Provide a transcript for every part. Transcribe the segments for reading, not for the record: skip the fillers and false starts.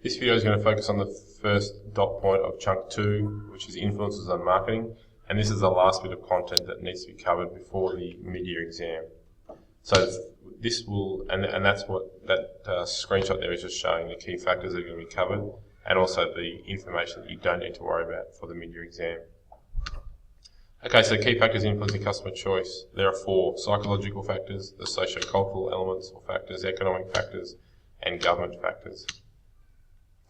This video is going to focus on the first dot point of chunk 2, which is influences on marketing, and this is the last bit of content that needs to be covered before the mid-year exam. So this will, and that's what that screenshot there is just showing, the key factors that are going to be covered, and also the information that you don't need to worry about for the mid-year exam. Okay, so key factors influencing customer choice. There are 4: psychological factors, the sociocultural elements or factors, economic factors, and government factors.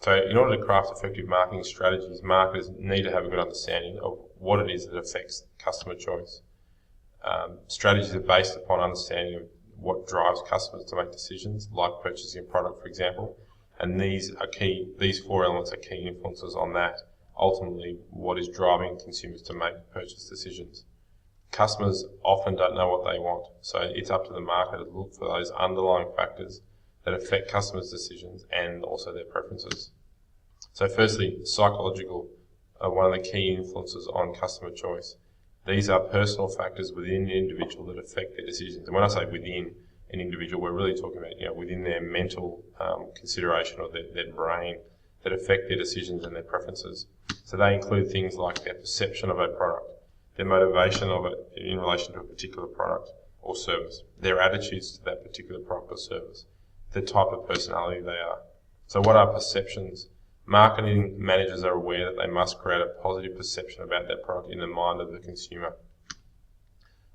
So in order to craft effective marketing strategies, marketers need to have a good understanding of what it is that affects customer choice. Strategies are based upon understanding of what drives customers to make decisions, like purchasing a product, for example, and these 4 elements are key influences on that. Ultimately, what is driving consumers to make purchase decisions. Customers often don't know what they want, so it's up to the marketer to look for those underlying factors that affect customers' decisions and also their preferences. So firstly, psychological are one of the key influences on customer choice. These are personal factors within the individual that affect their decisions. And when I say within an individual, we're really talking about within their mental consideration or their brain that affect their decisions and their preferences. So they include things like their perception of a product, their motivation of it in relation to a particular product or service, their attitudes to that particular product or service, the type of personality they are. So what are perceptions? Marketing managers are aware that they must create a positive perception about their product in the mind of the consumer.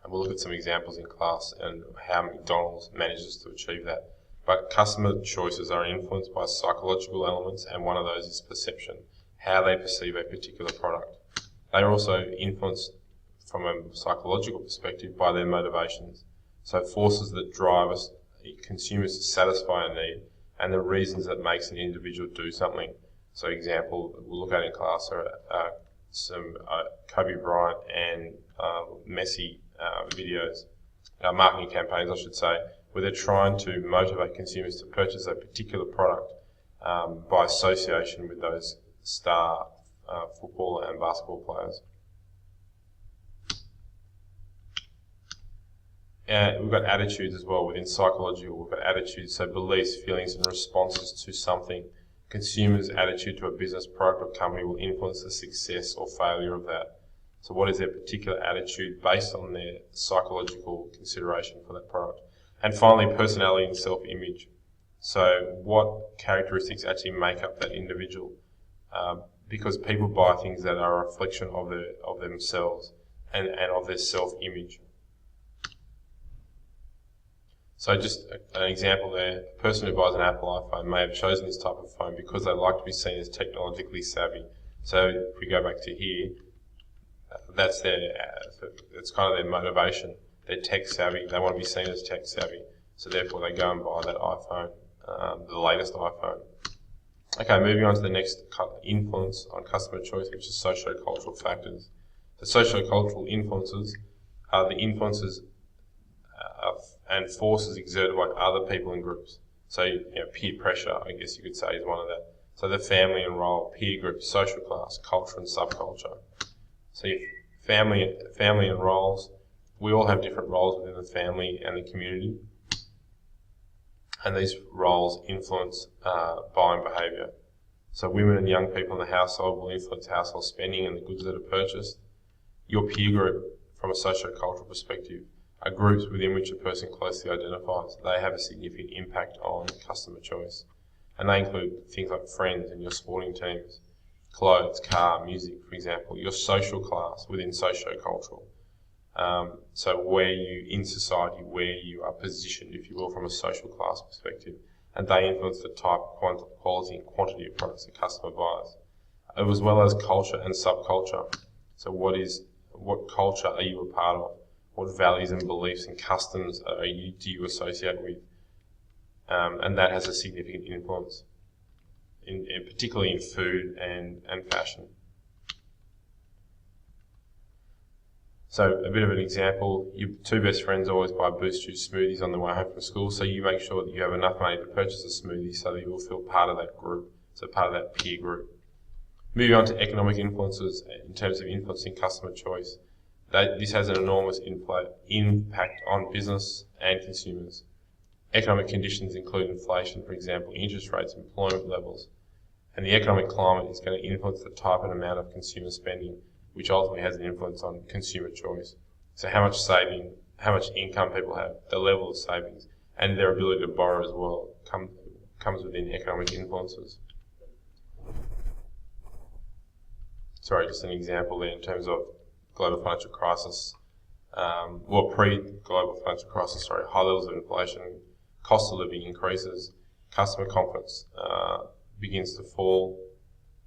And we'll look at some examples in class and how McDonald's manages to achieve that. But customer choices are influenced by psychological elements, and one of those is perception, how they perceive a particular product. They are also influenced from a psychological perspective by their motivations. So forces that drive us, consumers to satisfy a need, and the reasons that makes an individual do something. So example we'll look at in class are some Kobe Bryant and Messi videos, marketing campaigns I should say, where they're trying to motivate consumers to purchase a particular product by association with those star football and basketball players. We've got attitudes as well within psychological. We've got attitudes, so beliefs, feelings, and responses to something. Consumers' attitude to a business, product, or company will influence the success or failure of that. So what is their particular attitude based on their psychological consideration for that product? And finally, personality and self-image. So what characteristics actually make up that individual? Because people buy things that are a reflection of themselves and of their self-image. So just an example there, a person who buys an Apple iPhone may have chosen this type of phone because they like to be seen as technologically savvy. So if we go back to here, that's it's kind of their motivation. They're tech savvy, they want to be seen as tech savvy, so therefore they go and buy that iPhone, the latest iPhone. Okay, moving on to the next influence on customer choice, which is sociocultural factors. The sociocultural influences are the influences and forces exerted by other people in groups. So peer pressure, I guess you could say, is one of that. So the family and role, peer group, social class, culture and subculture. So family and roles, we all have different roles within the family and the community, and these roles influence buying behaviour. So women and young people in the household will influence household spending and the goods that are purchased. Your peer group, from a socio-cultural perspective, are groups within which a person closely identifies. They have a significant impact on customer choice, and they include things like friends and your sporting teams, clothes, car, music, for example. Your social class within socio-cultural. So where in society, where you are positioned, if you will, from a social class perspective, and they influence the type, quality and quantity of products the customer buys, as well as culture and subculture. So what culture are you a part of? What values and beliefs and customs do you associate with? And that has a significant influence, particularly in food and fashion. So a bit of an example, your 2 best friends always buy Boost Juice smoothies on the way home from school, so you make sure that you have enough money to purchase a smoothie so that you will feel part of that group, so part of that peer group. Moving on to economic influences in terms of influencing customer choice. This has an enormous impact on business and consumers. Economic conditions include inflation, for example, interest rates, employment levels, And the economic climate is going to influence the type and amount of consumer spending, which ultimately has an influence on consumer choice. So how much income people have, the level of savings, and their ability to borrow as well comes within economic influences. Sorry, just an example there in terms of global financial crisis, pre-global financial crisis, high levels of inflation, cost of living increases, customer confidence begins to fall,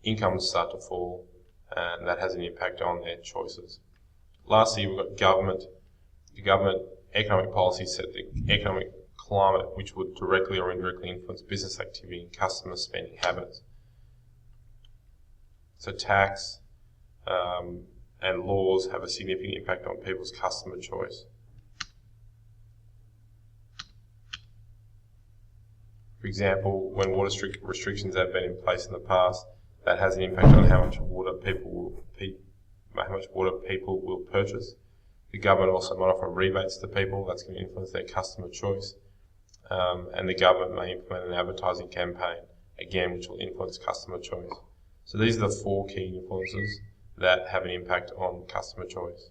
incomes start to fall, and that has an impact on their choices. Lastly, we've got government. The government economic policy set the economic climate, which would directly or indirectly influence business activity and customer spending habits. So tax and laws have a significant impact on people's customer choice. For example, when water restrictions have been in place in the past, that has an impact on how much water people will purchase. The government also might offer rebates to people. That's going to influence their customer choice. And the government may implement an advertising campaign, again, which will influence customer choice. So these are the 4 key influences that have an impact on customer choice.